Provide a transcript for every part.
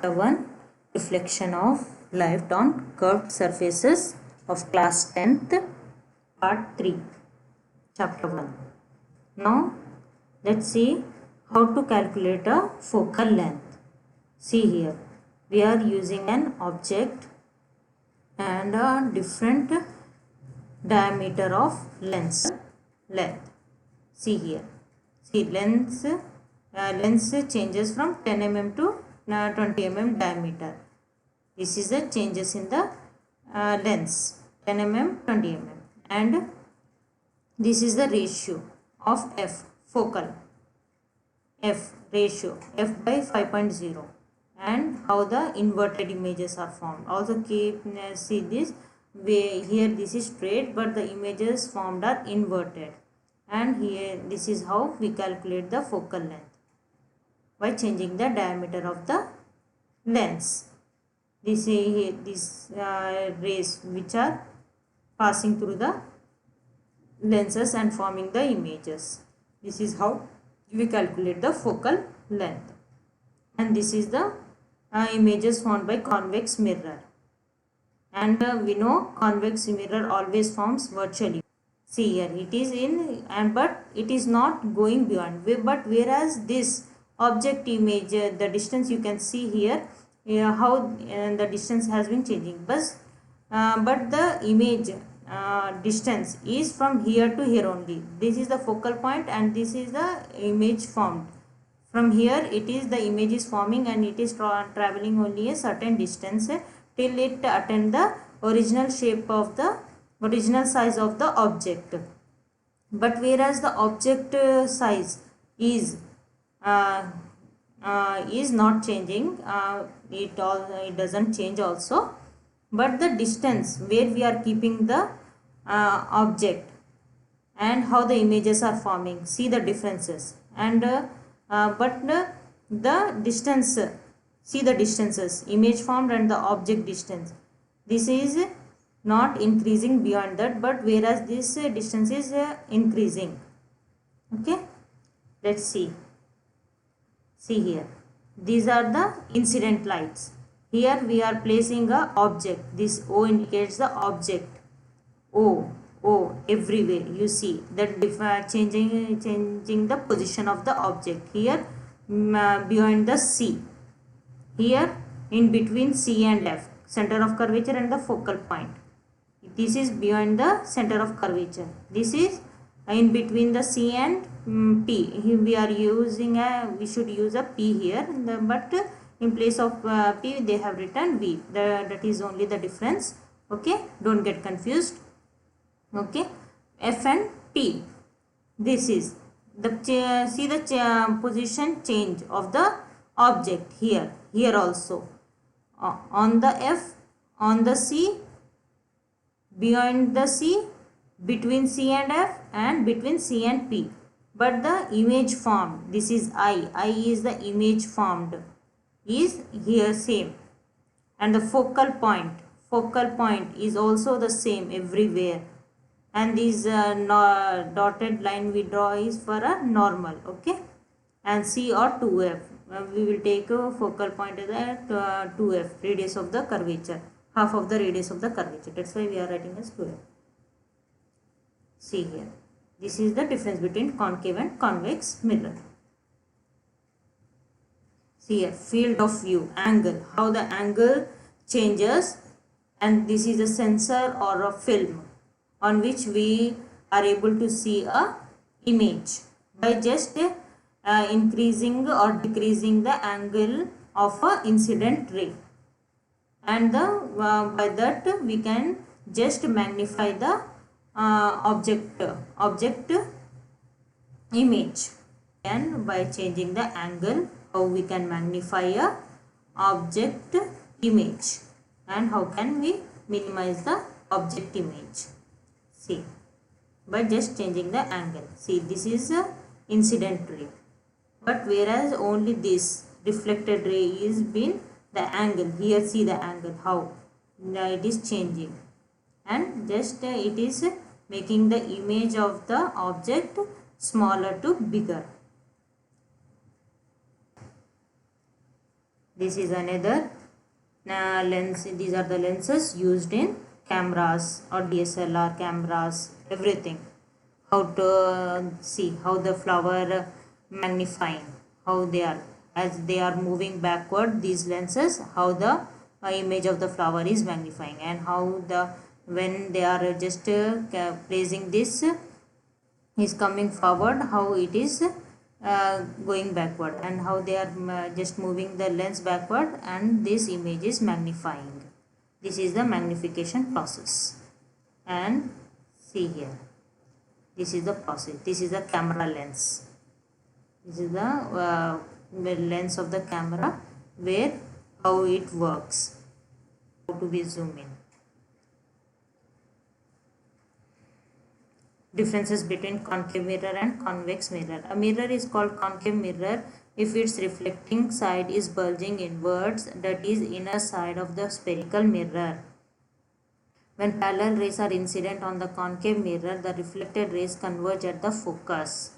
Chapter 1 Reflection of Light on Curved Surfaces of Class 10th Part 3 Chapter 1. Now let's see how to calculate a focal length. See here, we are using an object and a different diameter of length. See here, see length changes from 10 mm to 20 mm diameter. This is the changes in the length 10 mm 20 mm, and this is the ratio of f focal f ratio f by 5.0, and how the inverted images are formed. Also keep see this way here, this is straight but the images formed are inverted, and here this is how we calculate the focal length by changing the diameter of the lens. This rays which are passing through the lenses and forming the images. This is how we calculate the focal length. And this is the images formed by convex mirror. And we know convex mirror always forms virtually. See here, it is in, and but it is not going beyond. But whereas this object image, the distance you can see here, how the distance has been changing, but the image distance is from here to here only. This is the focal point and this is the image formed. From here it is the image is forming and it is traveling only a certain distance till it attain the original shape of the original size of the object. But whereas the object size is not changing, it doesn't change also, but the distance where we are keeping the object and how the images are forming, see the differences. And the distance, see the distances, image formed and the object distance, this is not increasing beyond that, but whereas this distance is increasing. Okay, let's see here, these are the incident lights. Here we are placing a object, this O indicates the object, O everywhere you see that changing the position of the object. Here beyond the C, here in between C and F, center of curvature and the focal point. This is beyond the center of curvature. This is in between the C and P. Here we are using we should use a P here, but in place of P they have written V. That is only the difference. Okay, don't get confused. Okay, F and P. This is the see the position change of the object here also, on the F, on the C, beyond the C, between C and F, and between C and P. But the image formed, this is I is the image formed, is here same, and the focal point is also the same everywhere, and this dotted line we draw is for a normal. Okay, and C or 2F, we will take a focal point as a 2F, radius of the curvature, half of the radius of the curvature. That's why we are writing as 2F. See here, this is the difference between concave and convex mirror. See here, field of view, angle, how the angle changes, and this is a sensor or a film on which we are able to see a image by just increasing or decreasing the angle of a incident ray, and by that we can just magnify the object image. And by changing the angle, how we can magnify a object image, and how can we minimize the object image. See, by just changing the angle. See, this is a incident ray, but whereas only this reflected ray is been the angle. Here see the angle, how it is changing, and just it is making the image of the object smaller to bigger. This is another lens. These are the lenses used in cameras or DSLR cameras, everything. How to see how the flower magnifying, how they are, as they are moving backward, these lenses, how the image of the flower is magnifying, and how the when they are just placing this is coming forward, how it is going backward, and how they are just moving the lens backward, and this image is magnifying. This is the magnification process. And see here, this is the process. This is the camera lens. This is the lens of the camera, where how it works, how to be zoom in. Differences between concave mirror and convex mirror. A mirror is called concave mirror if its reflecting side is bulging inwards, that is inner side of the spherical mirror. When parallel rays are incident on the concave mirror, the reflected rays converge at the focus.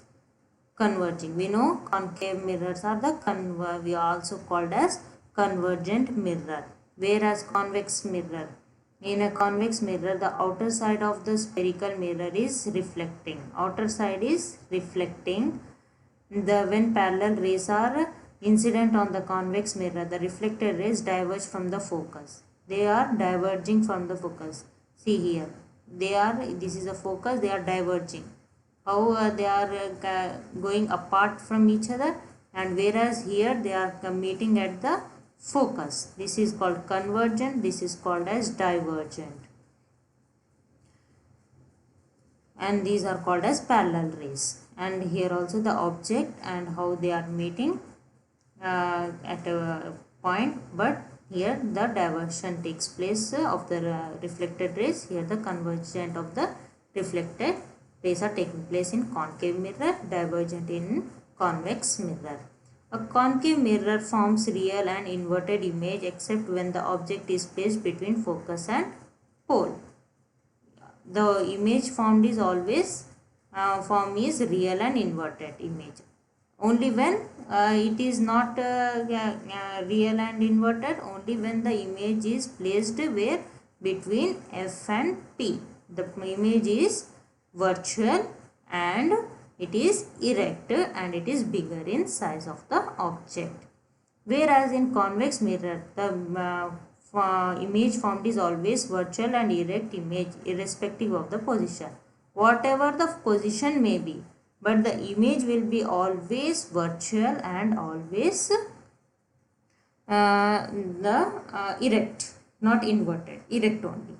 Converging. We know concave mirrors are the we are also called as convergent mirror. Whereas convex mirror, in a convex mirror, the outer side of the spherical mirror is reflecting. Outer side is reflecting. When parallel rays are incident on the convex mirror, the reflected rays diverge from the focus. They are diverging from the focus. See here, this is a focus, they are diverging. How they are going apart from each other, and whereas here they are meeting at the focus. This is called convergent, this is called as divergent, and these are called as parallel rays. And here also the object and how they are meeting at a point, but here the diversion takes place of the reflected rays. Here the convergent of the reflected rays are taking place in concave mirror, divergent in convex mirror. A concave mirror forms real and inverted image except when the object is placed between focus and pole. The image formed is always is real and inverted image. Only when it is not real and inverted, only when the image is placed where between F and P. The image is virtual and it is erect and it is bigger in size of the object. Whereas in convex mirror, the image formed is always virtual and erect image irrespective of the position. Whatever the position may be, but the image will be always virtual and always erect, not inverted, erect only.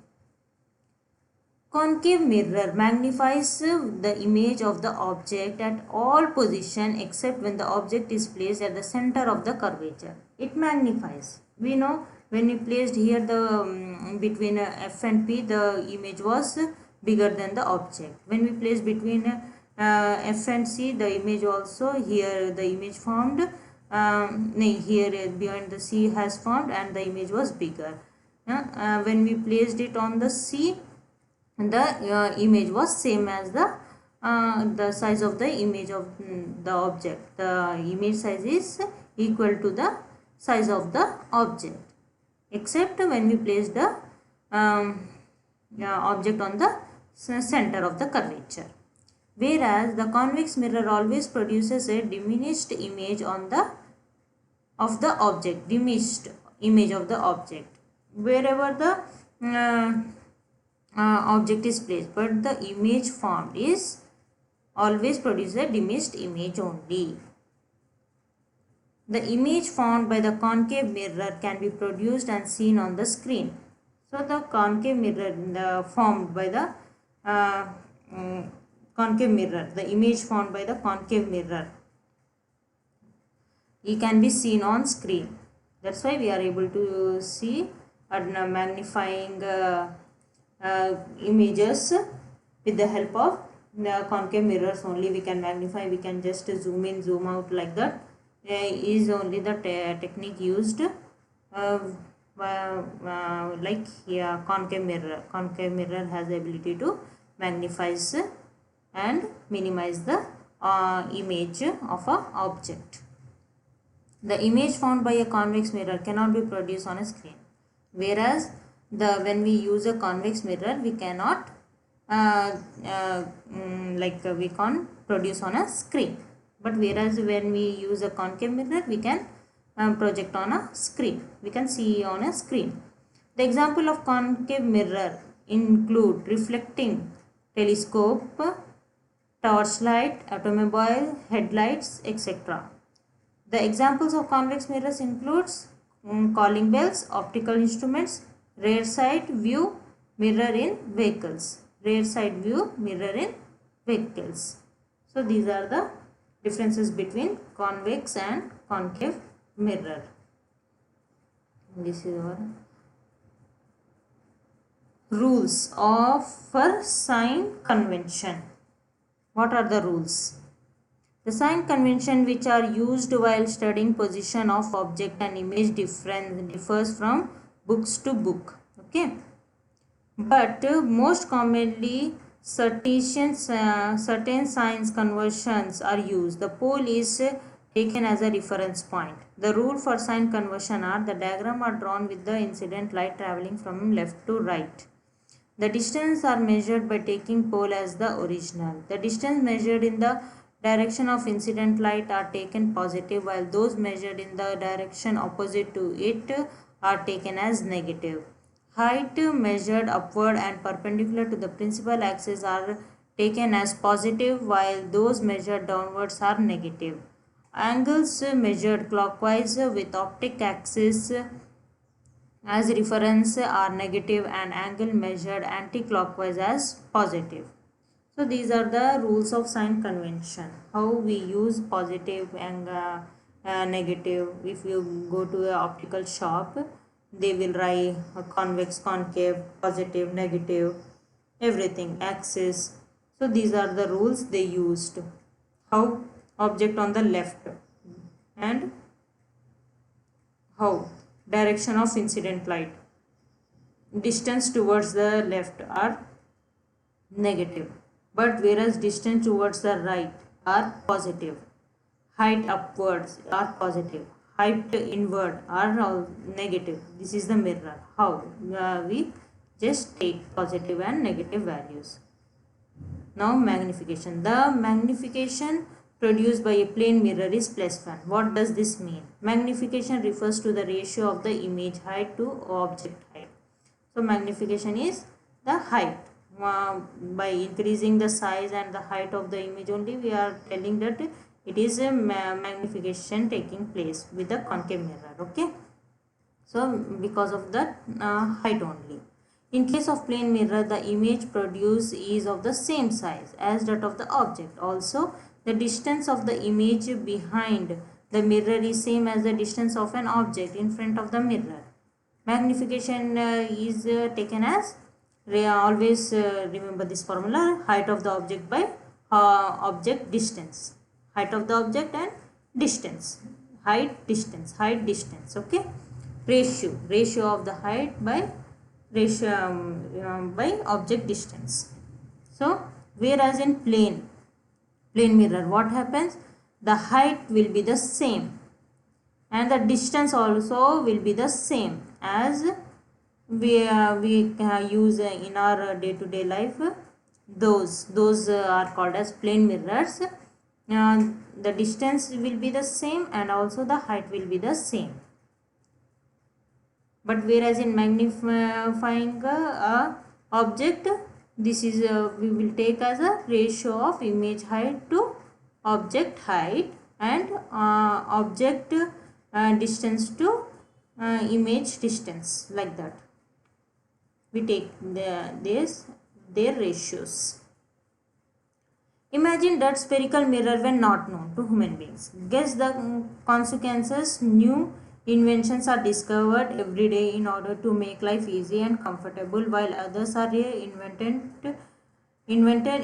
Concave mirror magnifies the image of the object at all positions except when the object is placed at the center of the curvature. It magnifies. We know when we placed here the between F and P, the image was bigger than the object. When we place between F and C, the image also, here the image formed, here behind the C has formed and the image was bigger. When we placed it on the C, the image was same as the size of the image of the object. The image size is equal to the size of the object, except when we place the object on the center of the curvature. Whereas the convex mirror always produces a diminished image of the object, diminished image of the object wherever the object is placed, but the image formed is always produces a diminished image only. The image formed by the concave mirror can be produced and seen on the screen. So the concave mirror formed by the concave mirror, the image formed by the concave mirror, it can be seen on screen. That's why we are able to see magnifying images with the help of the concave mirrors only. We can magnify, we can just zoom in, zoom out like that. Is only the technique used like here concave mirror. Concave mirror has the ability to magnify and minimize the image of a object. The image found by a convex mirror cannot be produced on a screen, whereas when we use a convex mirror, we cannot we can't produce on a screen. But whereas when we use a concave mirror, we can project on a screen. We can see on a screen. The example of concave mirror include reflecting telescope, torchlight, automobile headlights, etc. The examples of convex mirrors includes calling bells, optical instruments, rear side view mirror in vehicles. Rear side view mirror in vehicles. So these are the differences between convex and concave mirror. This is our rules of for sign convention. What are the rules? The sign convention which are used while studying position of object and image differs from books to book. Okay, but most commonly certain signs conversions are used. The pole is taken as a reference point. The rule for sign conversion are: the diagram are drawn with the incident light traveling from left to right. The distance are measured by taking pole as the original. The distance measured in the direction of incident light are taken positive, while those measured in the direction opposite to it are taken as negative. Height measured upward and perpendicular to the principal axis are taken as positive, while those measured downwards are negative. Angles measured clockwise with optic axis as reference are negative, and angle measured anti-clockwise as positive. So these are the rules of sign convention. How we use positive and negative. If you go to an optical shop, they will write convex, concave, positive, negative, everything, axis. So these are the rules they used. How object on the left, and how direction of incident light, distance towards the left are negative, but whereas distance towards the right are positive. Height upwards are positive, height inward are all negative. This is the mirror. How we just take positive and negative values. Now magnification. The magnification produced by a plane mirror is +1. What does this mean? Magnification refers to the ratio of the image height to object height. So magnification is the height. By increasing the size and the height of the image only, we are telling that it is a magnification taking place with the concave mirror. Okay. So because of that height only. In case of plane mirror, the image produced is of the same size as that of the object. Also, the distance of the image behind the mirror is same as the distance of an object in front of the mirror. Magnification is taken as, always remember this formula: height of the object by object distance. Height of the object and distance. Height, distance. Okay. Ratio of the height by by object distance. So whereas in plane mirror, what happens? The height will be the same and the distance also will be the same as we use in our day-to-day life. Those are called as plane mirrors. The distance will be the same and also the height will be the same. But whereas in magnifying object, this is we will take as a ratio of image height to object height and object distance to image distance, like that. We take their ratios. Imagine that spherical mirror when not known to human beings. Guess the consequences. New inventions are discovered every day in order to make life easy and comfortable, while others are invented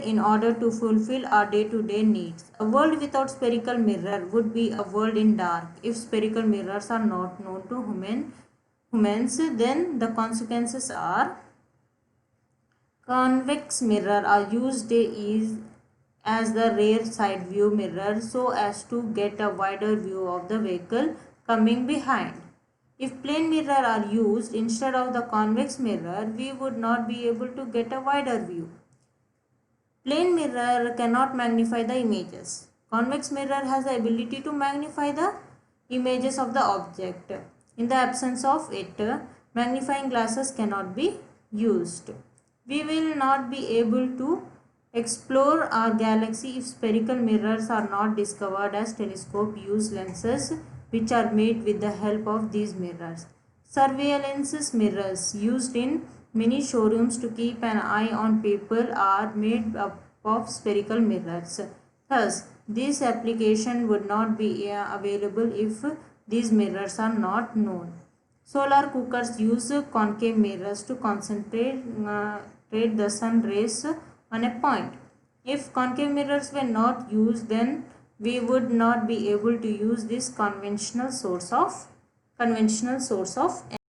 in order to fulfill our day-to-day needs. A world without spherical mirror would be a world in dark. If spherical mirrors are not known to humans, then the consequences are: convex mirror are used as the rear side view mirror so as to get a wider view of the vehicle coming behind. If plane mirror are used instead of the convex mirror, we would not be able to get a wider view. Plane mirror cannot magnify the images. Convex mirror has the ability to magnify the images of the object. In the absence of it, magnifying glasses cannot be used. We will not be able to explore our galaxy if spherical mirrors are not discovered, as telescope use lenses which are made with the help of these mirrors. Surveillance mirrors used in many showrooms to keep an eye on people are made up of spherical mirrors. Thus, this application would not be available if these mirrors are not known. Solar cookers use concave mirrors to concentrate the sun rays on a point. If concave mirrors were not used, then we would not be able to use this conventional source of